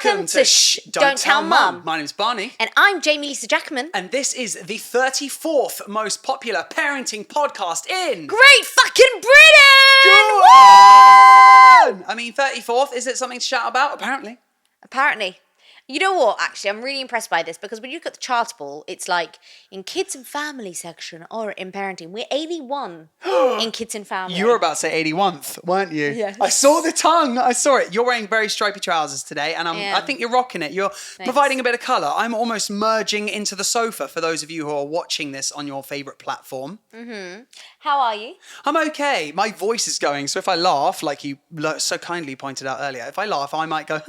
Welcome to Shhh Don't Tell Mum. My name's Barney. And I'm Jamie Lisa Jackman. And this is the 34th most popular parenting podcast in... Great fucking Britain! Go on! I mean, 34th, is it something to shout about? Apparently. You know what, actually, I'm really impressed by this because when you look at the Chartable, it's like in kids and family section or in parenting, we're 81 in kids and family. You were about to say 81th, weren't you? Yes. I saw the tongue. I saw it. You're wearing very stripy trousers today, and I think you're rocking it. You're providing a bit of colour. I'm almost merging into the sofa for those of you who are watching this on your favourite platform. Mm-hmm. How are you? I'm okay. My voice is going, so if I laugh, like you so kindly pointed out earlier, if I laugh, I might go...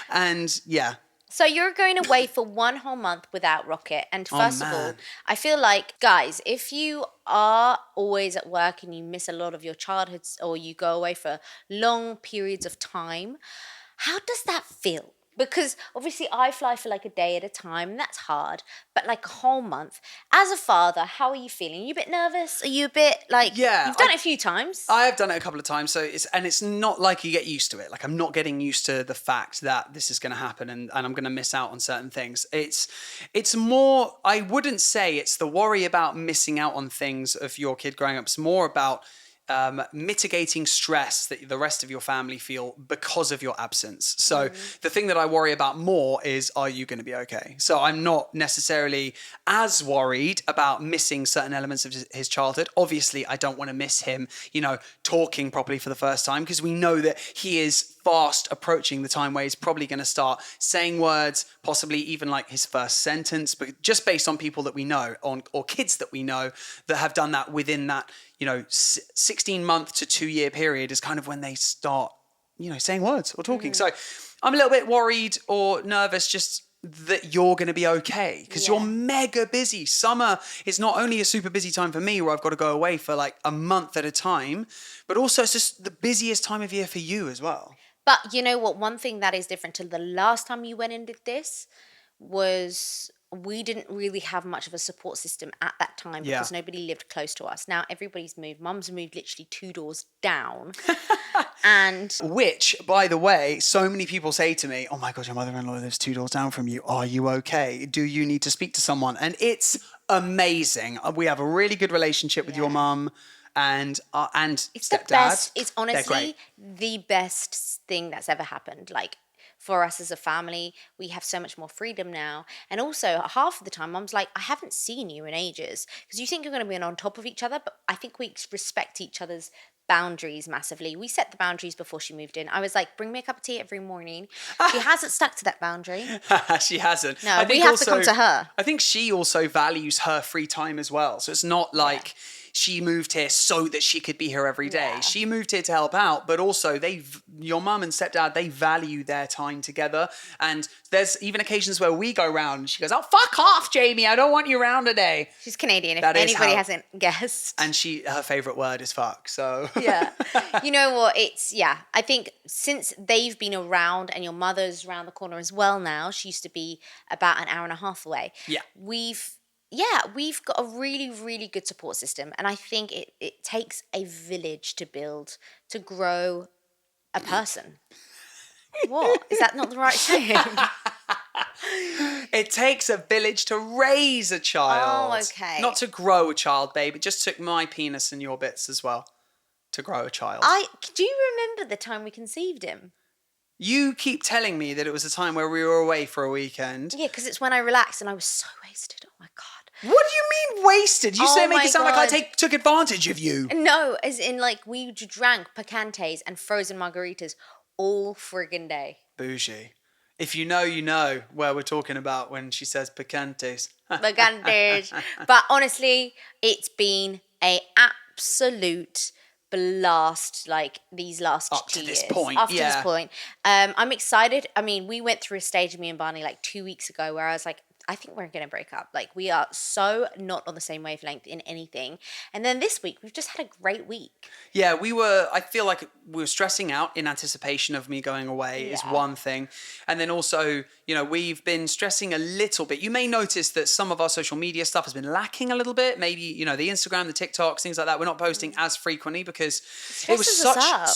And yeah. So you're going away for 1 whole month without Rocket. And first of all, I feel like, guys, if you are always at work and you miss a lot of your childhood or you go away for long periods of time, how does that feel? Because obviously I fly for like a day at a time and that's hard, but like a whole month. As a father, how are you feeling? Are you a bit nervous? Are you a bit like, you've done it a few times? I have done it a couple of times. So it's not like you get used to it. Like I'm not getting used to the fact that this is going to happen and I'm going to miss out on certain things. It's more, I wouldn't say it's the worry about missing out on things of your kid growing up. It's more about mitigating stress that the rest of your family feel because of your absence. So the thing that I worry about more is, are you going to be okay? So I'm not necessarily as worried about missing certain elements of his childhood. Obviously, I don't want to miss him, talking properly for the first time because we know that he is fast approaching the time where he's probably going to start saying words, possibly even like his first sentence, but just based on people that we know or kids that we know that have done that within that 16-month to 2-year period is kind of when they start, saying words or talking. So I'm a little bit worried or nervous just that you're going to be okay because you're mega busy. Summer is not only a super busy time for me where I've got to go away for like a month at a time, but also it's just the busiest time of year for you as well. But you know what? One thing that is different to the last time you went and did this was... we didn't really have much of a support system at that time because nobody lived close to us. Now everybody's moved. Mum's moved literally 2 doors down. And which, by the way, so many people say to me, oh my God, your mother-in-law lives 2 doors down from you. Are you okay? Do you need to speak to someone? And it's amazing. We have a really good relationship with your mum and it's stepdad. The best. It's honestly the best thing that's ever happened. Like, for us as a family, we have so much more freedom now. And also, half of the time, Mum's like, I haven't seen you in ages. Because you think you're going to be on top of each other, but I think we respect each other's boundaries massively. We set the boundaries before she moved in. I was like, bring me a cup of tea every morning. She hasn't stuck to that boundary. She hasn't. No, we have to come to her. I think she also values her free time as well. So it's not like... she moved here so that she could be here every day. Yeah. She moved here to help out, but also your mum and stepdad, they value their time together. And there's even occasions where we go round and she goes, oh, fuck off, Jamie. I don't want you around today. She's Canadian, if anybody hasn't guessed. And her favourite word is fuck, so. Yeah. You know what? I think since they've been around and your mother's around the corner as well now, she used to be about an hour and a half away. Yeah. We've got a really, really good support system. And I think it takes a village to grow a person. What? Is that not the right saying? It takes a village to raise a child. Oh, okay. Not to grow a child, babe. It just took my penis and your bits as well to grow a child. Do you remember the time we conceived him? You keep telling me that it was a time where we were away for a weekend. Yeah, because it's when I relaxed and I was so wasted. Oh, my God. What do you mean wasted? You make it sound like I took advantage of you. No, as in like we drank picantes and frozen margaritas all friggin' day. Bougie. If you know, you know where we're talking about when she says picantes. Picantes. But honestly, it's been an absolute blast, like these last 2 years. Up to this point. I'm excited. I mean, we went through a stage, me and Barney, like 2 weeks ago where I was like, I think we're going to break up. Like, we are so not on the same wavelength in anything. And then this week, we've just had a great week. Yeah, I feel like we were stressing out in anticipation of me going away is one thing. And then also, we've been stressing a little bit. You may notice that some of our social media stuff has been lacking a little bit. Maybe, the Instagram, the TikToks, things like that. We're not posting as frequently because it was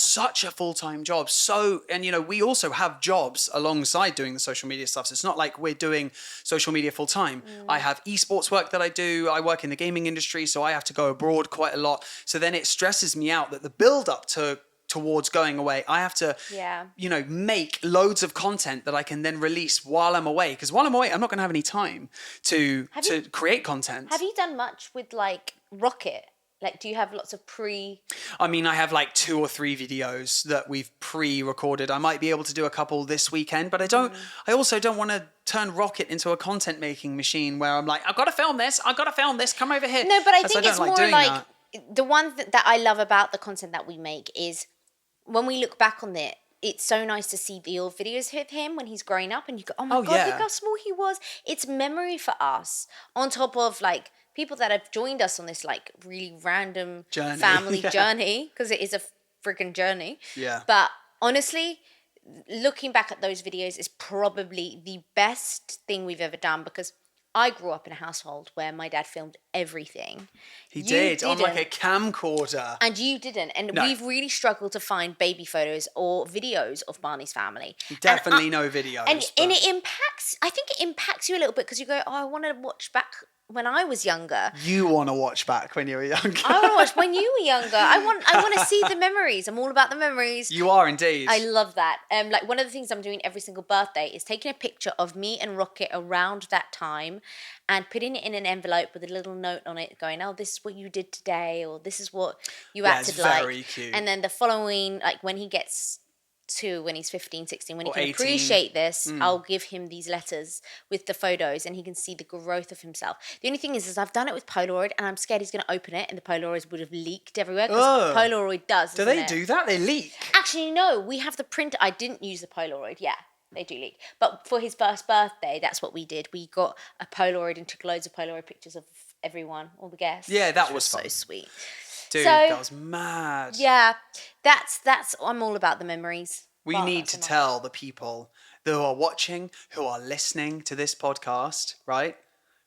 such a full-time job. So, and we also have jobs alongside doing the social media stuff. So it's not like we're doing social media full-time. I have esports work that I do. I work in the gaming industry, so I have to go abroad quite a lot. So then it stresses me out that the build-up towards going away, I have to, make loads of content that I can then release while I'm away. Because while I'm away, I'm not going to have any time to create content. Have you done much with like Rocket? Like, do you have lots of I mean, I have like 2 or 3 videos that we've pre-recorded. I might be able to do a couple this weekend, but I also don't want to turn Rocket into a content making machine where I'm like, I've got to film this, come over here. No, but I think it's more like the one that I love about the content that we make is when we look back on it, it's so nice to see the old videos with him when he's growing up and you go, oh my God, look how small he was. It's memory for us on top of like people that have joined us on this like really random family journey, because it is a freaking journey. Yeah. But honestly, looking back at those videos is probably the best thing we've ever done, because I grew up in a household where my dad filmed everything. He did on like a camcorder. And you didn't. And we've really struggled to find baby photos or videos of Barney's family. Definitely no videos. And it impacts, I think it impacts you a little bit because you go, oh, I want to watch back when I was younger. You want to watch back when you were younger. I want to watch when you were younger. I want to see the memories. I'm all about the memories. You are indeed. I love that. Like one of the things I'm doing every single birthday is taking a picture of me and Rocket around that time and putting it in an envelope with a little note on it going, oh, this is what you did today, or this is what you acted like. Very cute. And then the following, like when he gets to when he's 15, 16, when he can 18. appreciate this, I'll give him these letters with the photos and he can see the growth of himself. The only thing is I've done it with Polaroid and I'm scared he's going to open it and the Polaroids would have leaked everywhere, because Polaroid does. Do they do that? They leak? Actually, no. We have the printer. I didn't use the Polaroid. Yeah, they do leak. But for his first birthday, that's what we did. We got a Polaroid and took loads of Polaroid pictures of everyone, all the guests. Yeah, that was fun. So sweet. Dude, that was mad. Yeah, that's. I'm all about the memories. We need to tell the people who are watching, who are listening to this podcast, right?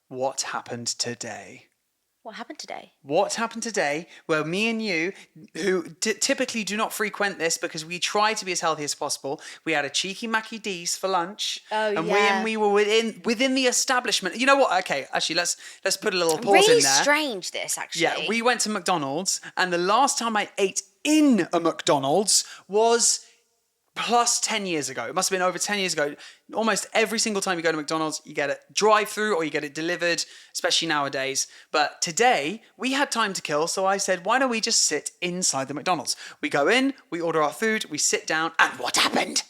What happened today? What happened today? What happened today where me and you, who typically do not frequent this because we try to be as healthy as possible, we had a cheeky Mackie D's for lunch. Oh, and we were within the establishment. You know what? Okay, actually, let's put a little pause really in there. Strange this, actually. Yeah, we went to McDonald's, and the last time I ate in a McDonald's was plus 10 years ago. It must have been over 10 years ago. Almost every single time you go to McDonald's, you get it drive-through or you get it delivered, especially nowadays. But today, we had time to kill, so I said, why don't we just sit inside the McDonald's? We go in, we order our food, we sit down, and what happened?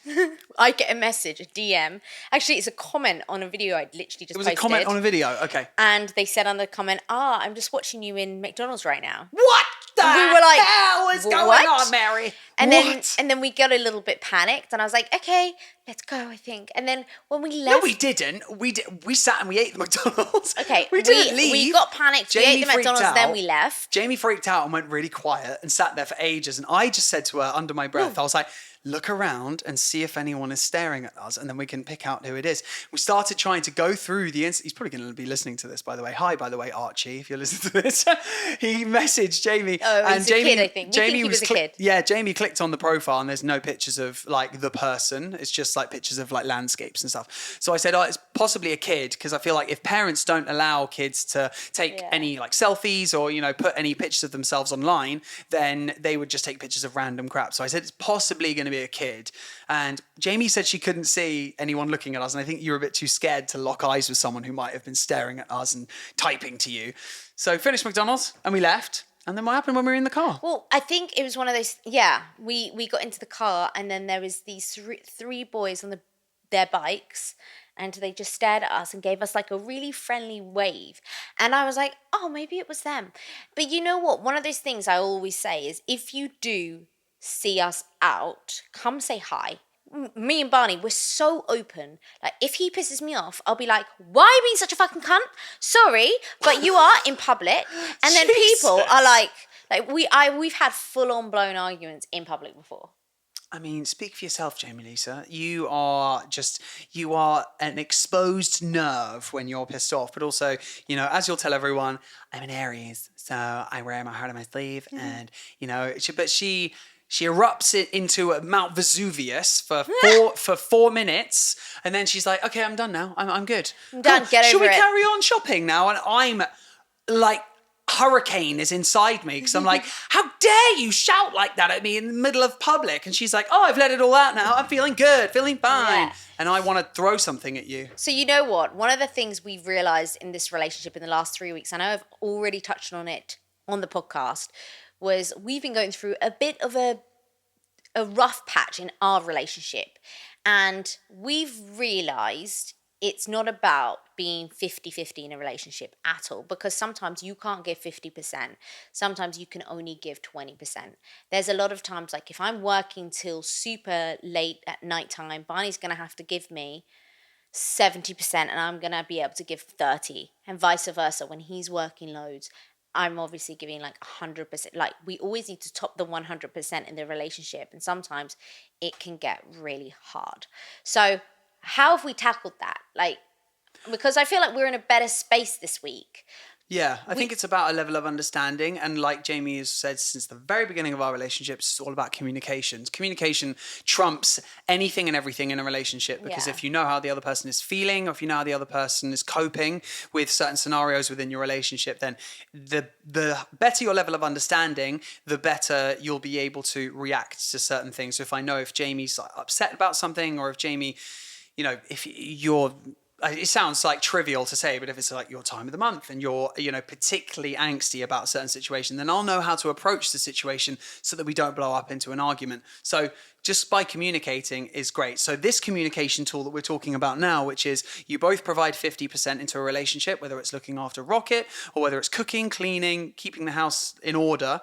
I get a message, a DM. Actually, it's a comment on a video I'd literally just posted. It was a comment on a video, okay. And they said on the comment, I'm just watching you in McDonald's right now. What the we were like, hell is going on, Mary? And then we got a little bit panicked, and I was like, okay, let's go, I think. And then when we left... No, we didn't. We sat and we ate the McDonald's. Okay. We didn't leave. We got panicked. We ate the McDonald's, then we left. Jamie freaked out and went really quiet and sat there for ages. And I just said to her under my breath, I was like, look around and see if anyone is staring at us, and then we can pick out who it is. We started trying to go through the... He's probably going to be listening to this, by the way. Hi, by the way, Archie, if you're listening to this. He messaged Jamie. Oh, he's a kid, I think. Jamie was a kid. Yeah, Jamie clicked on the profile, and there's no pictures of, like, the person. It's just, like, pictures of, like, landscapes and stuff. So I said, it's possibly a kid, because I feel like if parents don't allow kids to take any, like, selfies or, put any pictures of themselves online, then they would just take pictures of random crap. So I said, it's possibly going to be a kid. And Jamie said she couldn't see anyone looking at us, and I think you were a bit too scared to lock eyes with someone who might have been staring at us and typing to you. So finished McDonald's and we left. And then what happened when we were in the car? Well, I think it was one of those, we got into the car, and then there was these three boys on their bikes, and they just stared at us and gave us like a really friendly wave. And I was like, oh, maybe it was them. But you know what? One of those things I always say is, if you do see us out, come say hi. me and Barney, we're so open. Like, if he pisses me off, I'll be like, why are you being such a fucking cunt? Sorry, but you are in public. And then people are like we've had full on blown arguments in public before. I mean, speak for yourself, Jamie Lisa. You are an exposed nerve when you're pissed off. But also, as you'll tell everyone, I'm an Aries, so I wear my heart on my sleeve. And, she erupts it into Mount Vesuvius for 4 minutes. And then she's like, okay, I'm done now. I'm good. I'm done. Cool. Get over it. Should we carry on shopping now? And I'm like... hurricane is inside me because I'm like, how dare you shout like that at me in the middle of public? And she's like, oh, I've let it all out now. I'm feeling good, feeling fine. Yeah. And I want to throw something at you. So you know what? One of the things we've realised in this relationship in the last 3 weeks, I know I've already touched on it on the podcast, was we've been going through a bit of a rough patch in our relationship. And we've realised it's not about being 50-50 in a relationship at all, because sometimes you can't give 50%. Sometimes you can only give 20%. There's a lot of times, like if I'm working till super late at nighttime, Barney's going to have to give me 70% and I'm going to be able to give 30, and vice versa. When he's working loads, I'm obviously giving like 100%. Like, we always need to top the 100% in the relationship, and sometimes it can get really hard. So how have we tackled that? Like, because I feel like we're in a better space this week. Yeah, I think it's about a level of understanding. And like Jamie has said since the very beginning of our relationships, it's all about communications. Communication trumps anything and everything in a relationship, because if you know how the other person is feeling, or if you know how the other person is coping with certain scenarios within your relationship, then the better your level of understanding, the better you'll be able to react to certain things. So if I know if Jamie's upset about something, or if Jamie, if you're... It sounds like trivial to say, but if it's like your time of the month and you're, particularly angsty about a certain situation, then I'll know how to approach the situation so that we don't blow up into an argument. So just by communicating is great. So this communication tool that we're talking about now, which is you both provide 50% into a relationship, whether it's looking after Rocket or whether it's cooking, cleaning, keeping the house in order.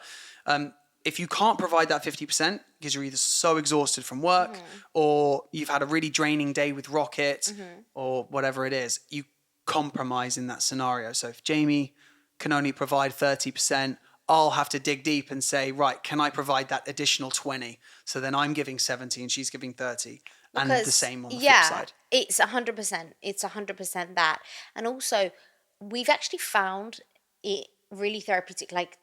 If you can't provide that 50%, because you're either so exhausted from work or you've had a really draining day with Rocket or whatever it is, you compromise in that scenario. So if Jamie can only provide 30%, I'll have to dig deep and say, right, can I provide that additional 20? So then I'm giving 70 and she's giving 30. Because, and the same on the flip side. It's 100%. It's 100% that. And also, we've actually found it really therapeutic. Like,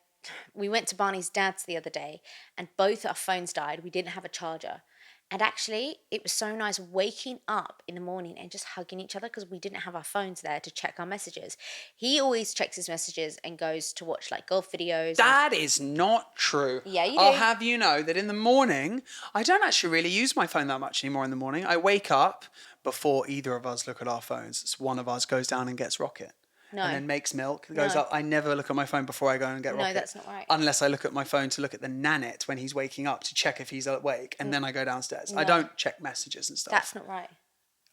we went to Barney's dad's the other day and both our phones died. We didn't have a charger. And actually, it was so nice waking up in the morning and just hugging each other, because we didn't have our phones there to check our messages. He always checks his messages and goes to watch like golf videos. That is not true. Yeah, you do. I'll have you know that in the morning, I don't actually really use my phone that much anymore in the morning. I wake up before either of us look at our phones. So one of us goes down and gets Rocket. No. And then makes milk, goes up. I never look at my phone before I go and get Rocket. No, that's not right. Unless I look at my phone to look at the nanit when he's waking up to check if he's awake, and then I go downstairs. No. I don't check messages and stuff. That's not right.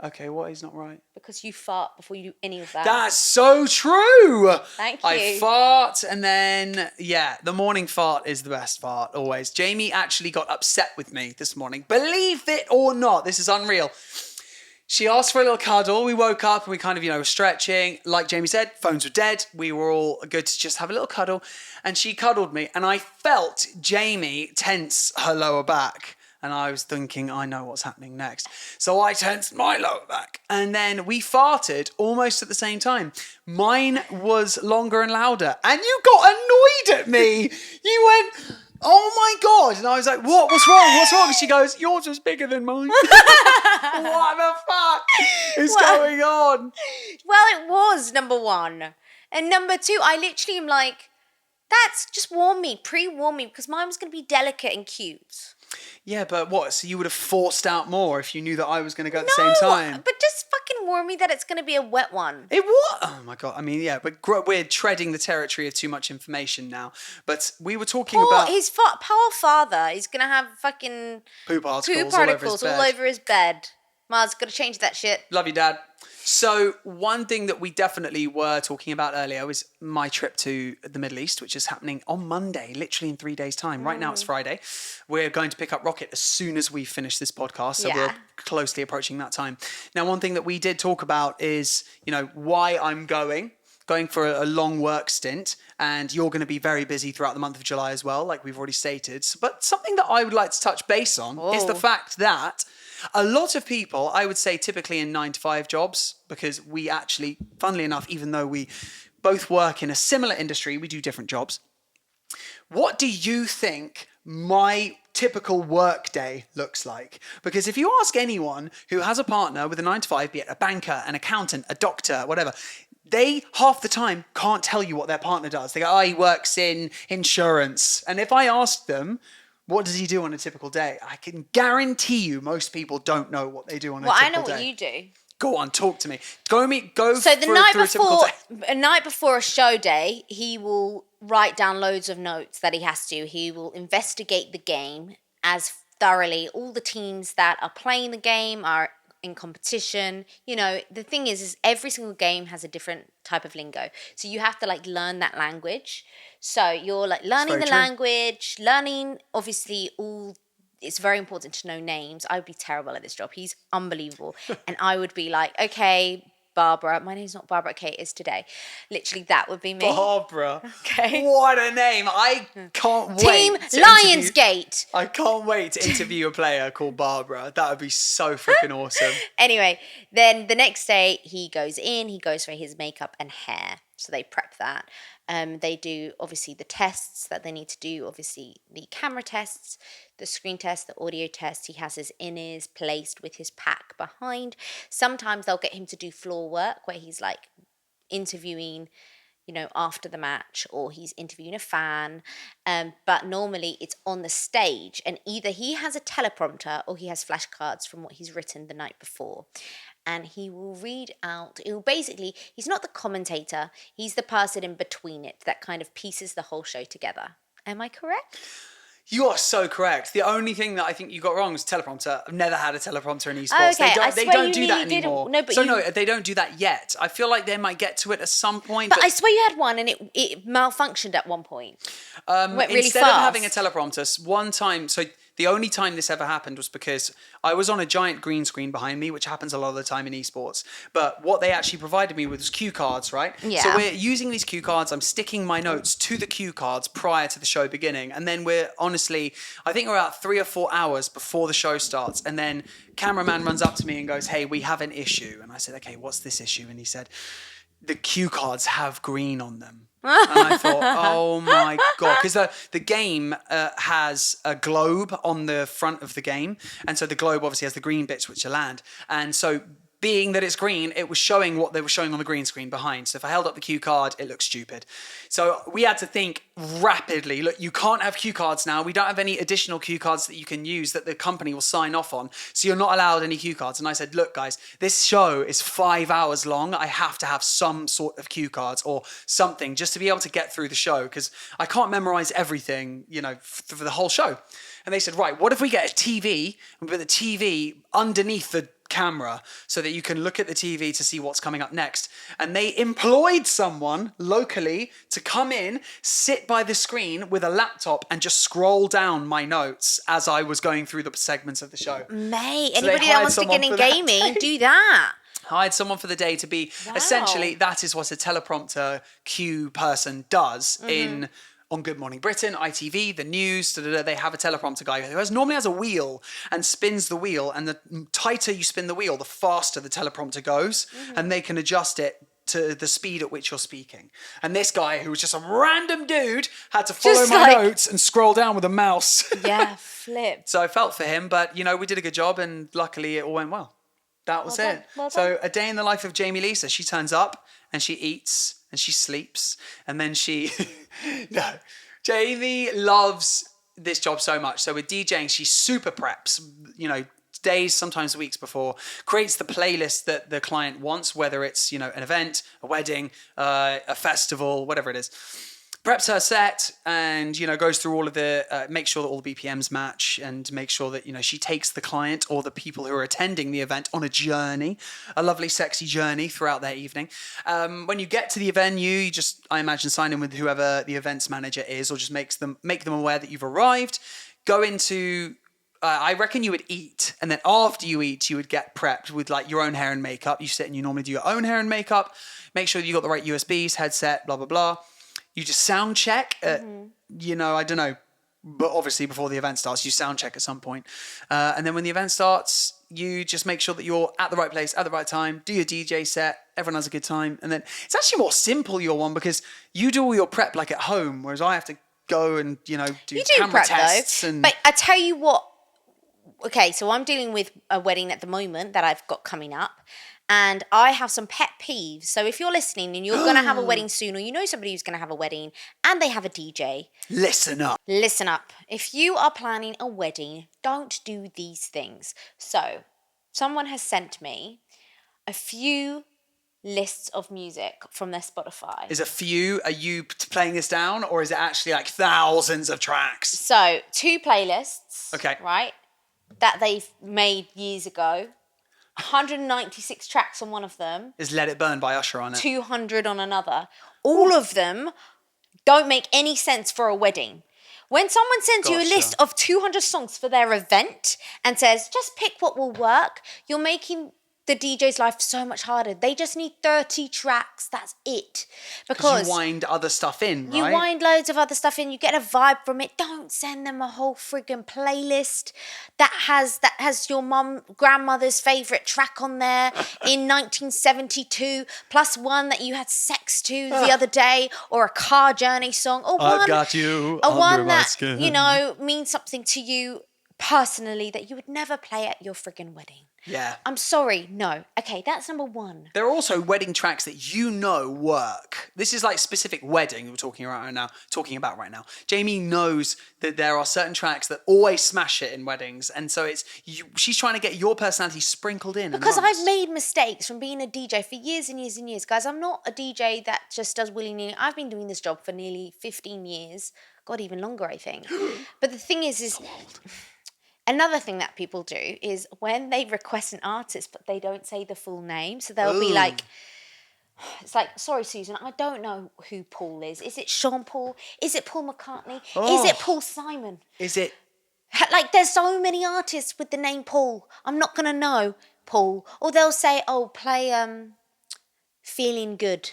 Okay, what is not right? Because you fart before you do any of that. That's so true! Thank you. I fart, and then, the morning fart is the best fart, always. Jamie actually got upset with me this morning. Believe it or not, this is unreal. She asked for a little cuddle. We woke up and we kind of, were stretching. Like Jamie said, phones were dead. We were all good to just have a little cuddle. And she cuddled me. And I felt Jamie tense her lower back. And I was thinking, I know what's happening next. So I tensed my lower back. And then we farted almost at the same time. Mine was longer and louder. And you got annoyed at me. You went... oh my God. And I was like, what? What's wrong? What's wrong? And she goes, yours was bigger than mine. What the fuck is going on? Well, it was, number one. And number two, I literally am like, that's just pre-warn me, because mine was going to be delicate and cute. Yeah, but what? So you would have forced out more if you knew that I was going to go at the same time? But just fucking warn me that it's going to be a wet one. It was? Oh my God. I mean, yeah, but we're treading the territory of too much information now. But we were talking about... his poor father is going to have fucking... Poop particles all over his bed. Mars, gotta change that shit. Love you, Dad. So one thing that we definitely were talking about earlier was my trip to the Middle East, which is happening on Monday, literally in 3 days' time. Right now it's Friday. We're going to pick up Rocket as soon as we finish this podcast. So we're closely approaching that time. Now, one thing that we did talk about is, why I'm going for a long work stint, and you're going to be very busy throughout the month of July as well, like we've already stated. But something that I would like to touch base on is the fact that a lot of people, I would say typically in 9-to-5 jobs, because we actually, funnily enough, even though we both work in a similar industry, we do different jobs. What do you think my typical work day looks like? Because if you ask anyone who has a partner with a 9-to-5, be it a banker, an accountant, a doctor, whatever, they half the time can't tell you what their partner does. They go, he works in insurance. And if I ask them, what does he do on a typical day? I can guarantee you most people don't know what they do on a typical day. Well, I know what you do. Go on, talk to me. So the night before a show day, he will write down loads of notes that he has to. He will investigate the game as thoroughly. All the teams that are playing the game are in competition. The thing is every single game has a different type of lingo. So you have to learn that language. So you're learning the language, learning obviously it's very important to know names. I would be terrible at this job. He's unbelievable. And I would be like, okay, Barbara. My name's not Barbara. Okay, it is today. Literally, that would be me. Barbara. Okay. What a name. I can't wait. Team Lionsgate. I can't wait to interview a player called Barbara. That would be so freaking awesome. Anyway, then the next day he goes for his makeup and hair. So they prep that. They do obviously the tests that they need to do, obviously the camera tests, the screen test, the audio test. He has his in-ears placed with his pack behind. Sometimes they'll get him to do floor work where he's interviewing, after the match, or he's interviewing a fan. But normally it's on the stage, and either he has a teleprompter or he has flashcards from what he's written the night before. And he will read out, he's not the commentator, he's the person in between it that kind of pieces the whole show together. Am I correct? You are so correct. The only thing that I think you got wrong is teleprompter. I've never had a teleprompter in esports. Okay, they don't do that anymore. No, they don't do that yet. I feel like they might get to it at some point. But I swear you had one and it malfunctioned at one point. Went really instead fast. of having a teleprompter, one time, so the only time this ever happened was because I was on a giant green screen behind me, which happens a lot of the time in esports. But what they actually provided me with was cue cards, right? Yeah. So we're using these cue cards. I'm sticking my notes to the cue cards prior to the show beginning. And then I think we're about 3 or 4 hours before the show starts. And then cameraman runs up to me and goes, hey, we have an issue. And I said, okay, what's this issue? And he said, the cue cards have green on them. And I thought, oh my God. Because the game has a globe on the front of the game. And so the globe obviously has the green bits which are land. And so being that it's green, it was showing what they were showing on the green screen behind. So if I held up the cue card, it looked stupid. So we had to think rapidly. Look, you can't have cue cards now. We don't have any additional cue cards that you can use that the company will sign off on. So you're not allowed any cue cards. And I said, look, guys, this show is 5 hours long. I have to have some sort of cue cards or something just to be able to get through the show, because I can't memorize everything, for the whole show. And they said, right, what if we get a TV and put the TV underneath the camera so that you can look at the TV to see what's coming up next? And they employed someone locally to come in, sit by the screen with a laptop and just scroll down my notes as I was going through the segments of the show. Mate, anybody that wants to get in gaming, do that. Hired someone for the day to be essentially, that is what a teleprompter cue person does on Good Morning Britain, ITV, the news, they have a teleprompter guy who normally has a wheel and spins the wheel, and the tighter you spin the wheel, the faster the teleprompter goes, and they can adjust it to the speed at which you're speaking. And this guy, who was just some random dude, had to follow my notes and scroll down with a mouse. Yeah, flip. So I felt for him, but we did a good job, and luckily it all went well. That was it. Well done. So a day in the life of Jamie Lisa. She turns up and she eats and she sleeps, and then she... No. Jamie loves this job so much. So with DJing, she super preps, days, sometimes weeks before, creates the playlist that the client wants, whether it's, an event, a wedding, a festival, whatever it is. preps her set and, goes through all of the, make sure that all the BPMs match and make sure that, she takes the client or the people who are attending the event on a journey, a lovely, sexy journey throughout their evening. When you get to the venue, you just, I imagine, sign in with whoever the events manager is or just make them aware that you've arrived. Go into... I reckon you would eat, and then after you eat, you would get prepped with like your own hair and makeup. You sit and you normally do your own hair and makeup. Make sure you got the right USBs, headset, blah, blah, blah. You just sound check, I don't know, but obviously before the event starts, you sound check at some point. And then when the event starts, you just make sure that you're at the right place, at the right time, do your DJ set, everyone has a good time. And then it's actually more simple, your one, because you do all your prep like at home, whereas I have to go and, do camera prep, tests. Though. And But I tell you what, okay, so I'm dealing with a wedding at the moment that I've got coming up. And I have some pet peeves. So if you're listening and you're going to have a wedding soon, or you know somebody who's going to have a wedding and they have a DJ. Listen up. Listen up. If you are planning a wedding, don't do these things. So someone has sent me a few lists of music from their Spotify. Is a few, are you playing this down, or is it actually like thousands of tracks? So 2 playlists. Okay. Right? That they've made years ago. 196 tracks on one of them. Is Let It Burn by Usher on it? 200 on another. All of them don't make any sense for a wedding. When someone sends you a list of 200 songs for their event and says, just pick what will work, you're making the DJ's life so much harder. They just need 30 tracks. That's it. Because you wind other stuff in, right? You wind loads of other stuff in. You get a vibe from it. Don't send them a whole friggin' playlist that has your grandmother's favourite track on there in 1972, plus one that you had sex to the other day, or a car journey song, or I've got you a under one my that skin. Means something to you personally that you would never play at your friggin' wedding. Yeah. I'm sorry, no. Okay, that's number 1. There are also wedding tracks that work. This is like specific wedding we're talking about right now. Jamie knows that there are certain tracks that always smash it in weddings, and so she's trying to get your personality sprinkled in. Because I've made mistakes from being a DJ for years and years and years. Guys, I'm not a DJ that just does willy-nilly. I've been doing this job for nearly 15 years. God, even longer, I think. But the thing is So old. Another thing that people do is when they request an artist, but they don't say the full name. So they'll be like, it's like, sorry, Susan, I don't know who Paul is. Is it Sean Paul? Is it Paul McCartney? Is it Paul Simon? Is it? Like, there's so many artists with the name Paul. I'm not going to know Paul. Or they'll say, oh, play Feeling Good.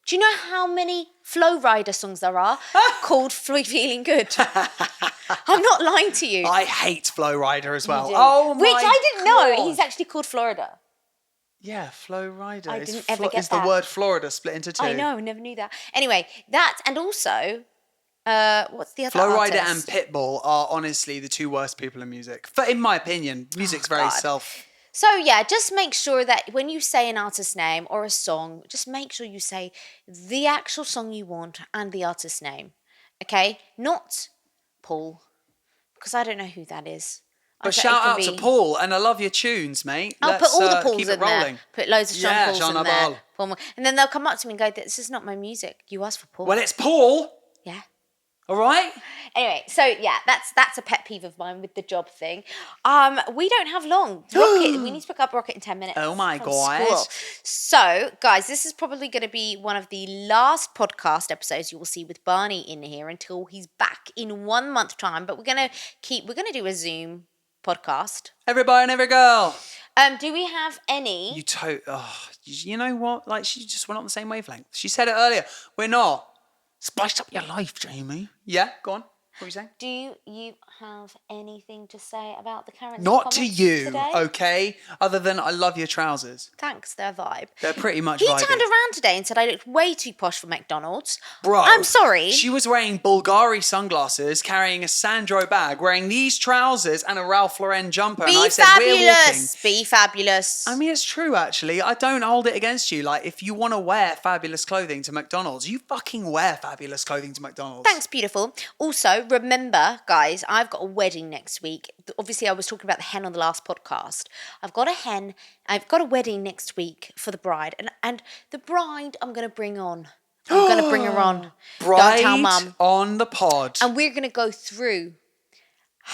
Do you know how many Flow Rider songs there are called Feeling Good? I'm not lying to you. I hate Flow Rider as well. Oh my Which I didn't know. He's actually called Florida. Yeah, Flow Rider. I didn't ever get Is the word Florida split into 2? I know, I never knew that. Anyway, that and also, what's the other Flow Rider and artist? Pitbull are honestly the 2 worst people in music. In my opinion, music's very self... So yeah, just make sure that when you say an artist's name or a song, just make sure you say the actual song you want and the artist's name. Okay? Not Paul, because I don't know who that is. But shout out to Paul, and I love your tunes, mate. I'll put all the Pauls keep in it rolling. there. Put loads of Sean Pauls Sean in Paul. there. Paul, and then they'll come up to me and go, this is not my music. You asked for Paul. Well, it's Paul. Yeah. All right. Anyway, so yeah, that's a pet peeve of mine with the job thing. We don't have long. Rocket, we need to pick up Rocket in 10 minutes. Oh my from God. school. So, guys, this is probably going to be one of the last podcast episodes you will see with Barney in here until he's back in 1 month time. But we're gonna do a Zoom podcast. Every boy and every girl. Do we have any? You know what? Like, we're not on the same wavelength. She said it earlier. We're not. Spice up your life, Jamie. Yeah, go on. What are you saying? Do you have anything to say about the current Not to you, today? okay? Other than I love your trousers. Thanks, they're vibe. They're pretty much He vibey. turned around today and said I looked way too posh for McDonald's. Bro. I'm sorry. She was wearing Bulgari sunglasses, carrying a Sandro bag, wearing these trousers and a Ralph Lauren jumper. Be and I said, fabulous. we're walking. Be fabulous. I mean, it's true, actually. I don't hold it against you. Like, if you want to wear fabulous clothing to McDonald's, you fucking wear fabulous clothing to McDonald's. Thanks, beautiful. Also, remember, guys, I've got a wedding next week. Obviously, I was talking about the hen on the last podcast. I've got a wedding next week for the bride. And the bride I'm going to bring on I'm going to bring her on. Bride Don't tell mum. on the pod. And we're going to go through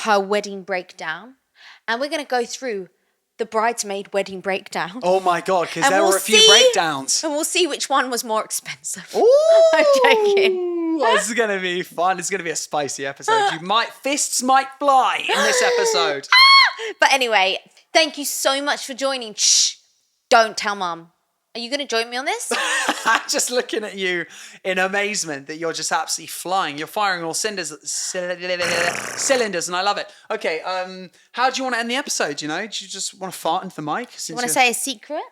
her wedding breakdown. And we're going to go through the bridesmaid wedding breakdown. Oh my God, because there were a few breakdowns. And we'll see which one was more expensive. Ooh, I'm joking. This is going to be fun. It's going to be a spicy episode. Fists might fly in this episode. But anyway, thank you so much for joining. Shh, don't tell mum. Are you going to join me on this? I'm just looking at you in amazement that you're just absolutely flying. You're firing all cylinders, and I love it. Okay, how do you want to end the episode? Do you just want to fart into the mic? You want to say a secret?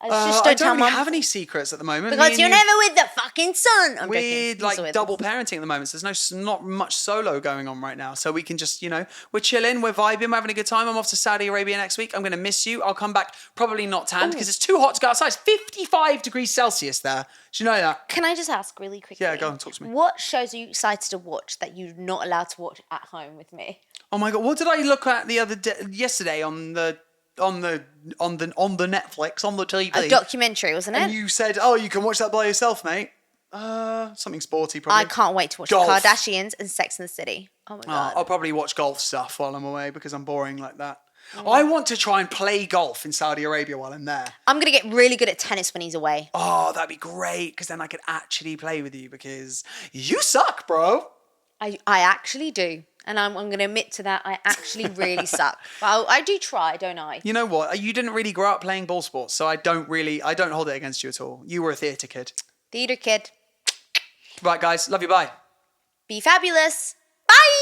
Just don't tell really have any secrets at the moment. Because you're never with the fucking sun. We're like double parenting at the moment. So there's not much solo going on right now. So we can just, we're chilling, we're vibing, we're having a good time. I'm off to Saudi Arabia next week. I'm going to miss you. I'll come back probably not tanned because it's too hot to go outside. It's 55 degrees Celsius there. Do you know that? Can I just ask really quickly? Yeah, go on, talk to me. What shows are you excited to watch that you're not allowed to watch at home with me? Oh my God, what did I look at yesterday on the Netflix, on the TV? A documentary, wasn't it? And you said, "Oh, you can watch that by yourself, mate." Something sporty, probably. I can't wait to watch Golf. The Kardashians and Sex and the City. Oh my God. I'll probably watch golf stuff while I'm away because I'm boring like that. I want to try and play golf in Saudi Arabia while I'm there. I'm going to get really good at tennis when he's away. Oh, that'd be great because then I could actually play with you because you suck, bro. I actually do. And I'm going to admit to that. I actually really suck. But I do try, don't I? You know what? You didn't really grow up playing ball sports, so I don't hold it against you at all. You were a theatre kid. Theatre kid. Right, guys. Love you. Bye. Be fabulous. Bye.